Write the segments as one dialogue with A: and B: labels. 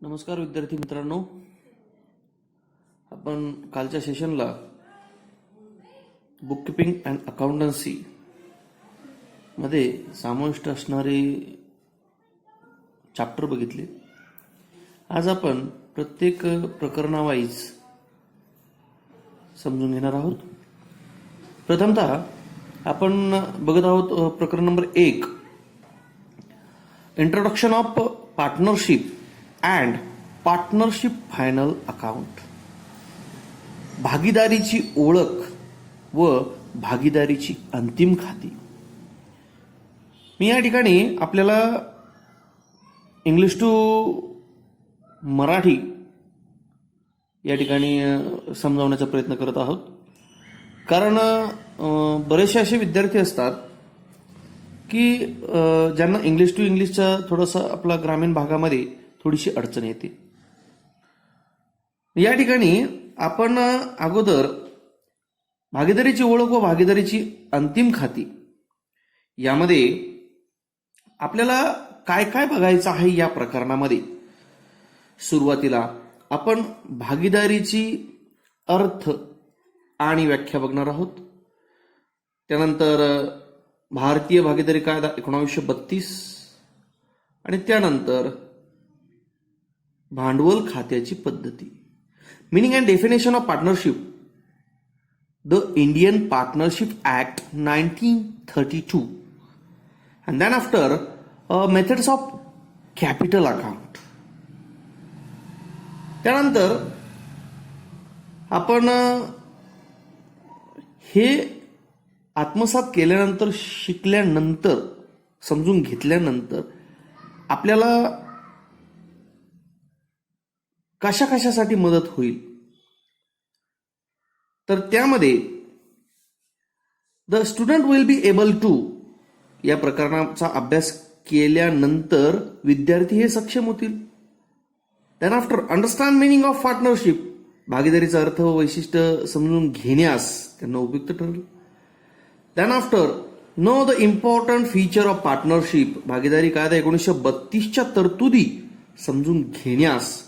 A: नमस्कार विद्यार्थी मित्रांनो, आपण कालच्या सेशनला बुक कीपिंग अँड अकाउंटन्सी मध्ये समाविष्ट असणारे चॅप्टर बघितले. आज आपण प्रत्येक प्रकरणावाईज समजून घेणार आहोत. प्रथमतः आपण बघत आहोत प्रकरण number 1, introduction of partnership and partnership final account. भागीदारीची ओळख व भागीदारीची अंतिम खाती. मी या ठिकाणी आपल्याला इंग्लिश टू मराठी या ठिकाणी समजावण्याचा प्रयत्न करत आहोत, कारण बरेचसे असे विद्यार्थी असतात की ज्यांना इंग्लिश टू इंग्लिशचा थोडासा आपला ग्रामीण भागामध्ये थोडीशी अडचण येते. या ठिकाणी आपण अगोदर भागीदारीची ओळख व भागीदारीची अंतिम खाती यामध्ये आपल्याला काय काय बघायचं आहे. या प्रकरणामध्ये सुरुवातीला आपण भागीदारीची अर्थ आणि व्याख्या बघणार आहोत. त्यानंतर भारतीय भागीदारी कायदा 1932 आणि त्यानंतर भांडवल खात्याची पद्धती. Meaning and definition of partnership, the Indian partnership act 1932, and then after methods of capital account. त्यानंतर आपण हे आत्मसात केल्यानंतर, शिकल्यानंतर, समजून घेतल्यानंतर आपल्याला कशा कशासाठी मदत होईल, तर त्यामध्ये the student will be able to, या प्रकरणाचा अभ्यास केल्यानंतर विद्यार्थी हे सक्षम होतील. Then after understand meaning of partnership, भागीदारीचा अर्थ व वैशिष्ट्य समजून घेण्यास त्यांना उपयुक्त ठरेल. Then after know the important feature of partnership, भागीदारी कायदा 1932च्या तरतुदी समजून घेण्यास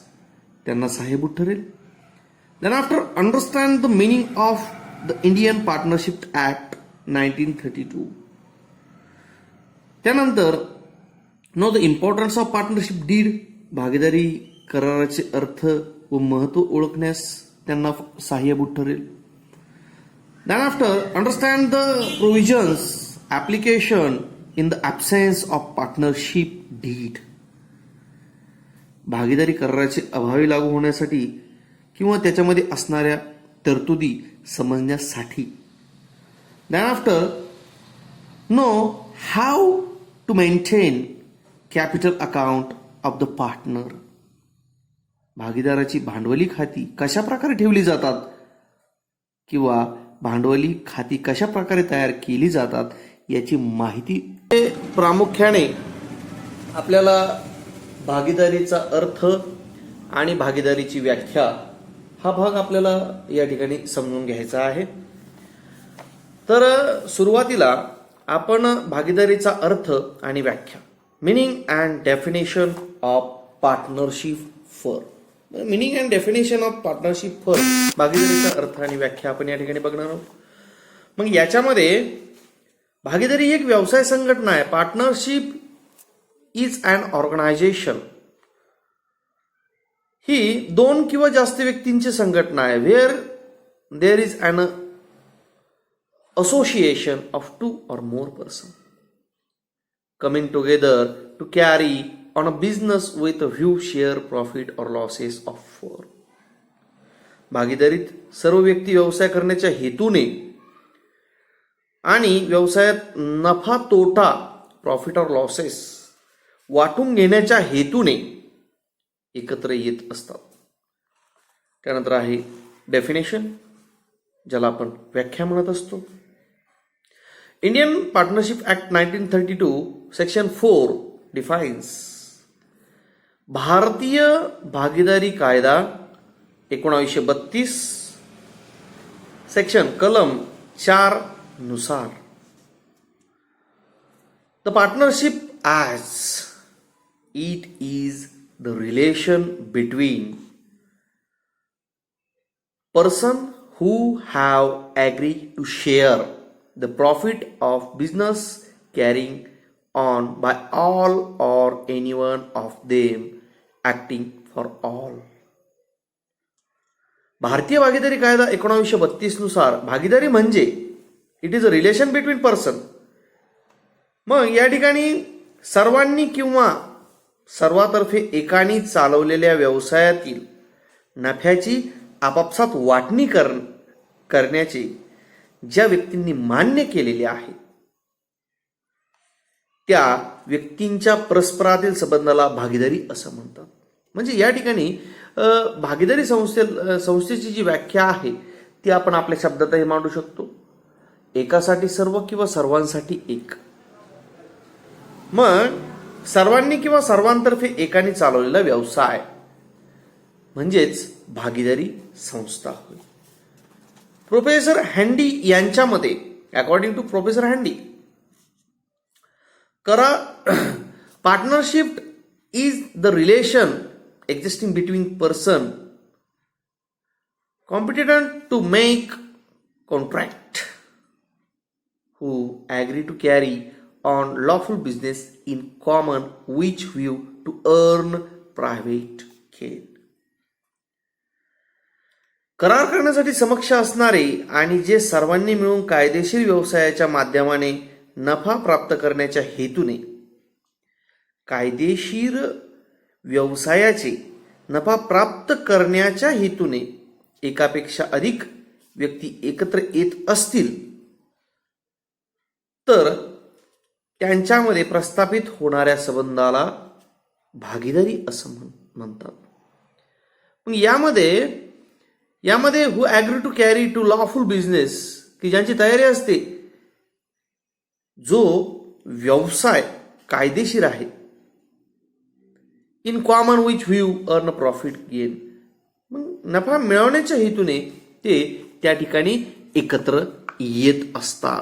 A: त्यांना सहाय्यभूत ठरेल. Then after understand the meaning of the Indian partnership act 1932. त्यानंतर know the importance of partnership deed, भागीदारी कराराचे अर्थ व महत्व ओळखण्यास त्यांना सहाय्यभूत ठरेल. Then after understand the provisions application in the absence of partnership deed, भागीदारी कराराचे अभावी लागू होण्यासाठी किंवा त्याच्यामध्ये असणाऱ्या तरतुदी समजण्यासाठी. Then after know how to maintain capital account of the partner, भागीदाराची भांडवली खाती कशा प्रकारे ठेवली जातात किंवा भांडवली खाती कशा प्रकारे तयार केली जातात याची माहिती. प्रामुख्याने आपल्याला भागीदारीचा अर्थ आणि भागीदारीची व्याख्या हा भाग आपल्याला या ठिकाणी समजून घ्यायचा आहे. तर सुरुवातीला आपण भागीदारीचा अर्थ आणि व्याख्या, meaning and definition of partnership firm. Meaning and definition of partnership firm, भागीदारीचा अर्थ आणि व्याख्या आपण या ठिकाणी बघणार आहोत. मग याच्यामध्ये भागीदारी एक व्यवसाय संघटना आहे. पार्टनरशिप इज अन ऑर्गनायझेशन, ही दोन किंवा जास्त व्यक्तींची संघटना आहे. Where there is an association of 2 or more person coming together to carry on a business with a view share profit और लॉसेस ऑफ फर्म. भागीदारीत सर्व व्यक्ती व्यवसाय करण्याच्या हेतूने आणि व्यवसायात नफा तोटा, प्रॉफिट और लॉसेस वाटून घेण्याच्या हेतूने एकत्र येत असतात. त्यानंतर आहे डेफिनेशन, ज्याला आपण व्याख्या म्हणत असतो. Indian partnership act 1932 section 4 defines, भारतीय भागीदारी कायदा 1932 सेक्शन कलम 4 नुसार the partnership as it is the relation between person who have agreed to share the profit of business carrying on by all or any one of them acting for all. भारतीय भागीदारी कायदा 1932 नुसार भागीदारी म्हणजे it is a relation between person. मग या ठिकाणी सर्वांनी किंवा सर्वातर्फे एकाने चालवलेल्या व्यवसायातील नफ्याची आपापसात वाटणी करण्याचे ज्या व्यक्तींनी मान्य केलेले आहे त्या व्यक्तींच्या परस्परातील संबंधाला भागीदारी असं म्हणतात. म्हणजे या ठिकाणी भागीदारी संस्थेची जी व्याख्या आहे ती आपण आपल्या शब्दातही मांडू शकतो. एकासाठी सर्व किंवा सर्वांसाठी एक. मग सर्वांनी किंवा सर्वांतर्फे एकाने चालवलेला व्यवसाय म्हणजेच भागीदारी संस्था होय. प्रोफेसर हँडी यांच्या मते, according to professor Handy, partnership is the relation existing between person competent to make contract who agree to carry on lawful business in common which view to earn private gain. करार करण्यासाठी समक्ष असणारे आणि जे सर्वांनी मिळून कायदेशीर व्यवसायाच्या माध्यमाने नफा प्राप्त करण्याच्या हेतूने कायदेशीर व्यवसायाचे नफा प्राप्त करण्याच्या हेतूने एकापेक्षा अधिक व्यक्ती एकत्र येत असतील तर त्यांच्यामध्ये प्रस्थापित होणाऱ्या संबंधाला भागीदारी असं म्हणतात. पण यामध्ये who agree to carry to lawful business, की ज्यांची तयारी असते जो व्यवसाय कायदेशीर आहे, in common with view earn profit gain, मग नफा मिळवण्याच्या हेतूने ते त्या ठिकाणी एकत्र येत असतात.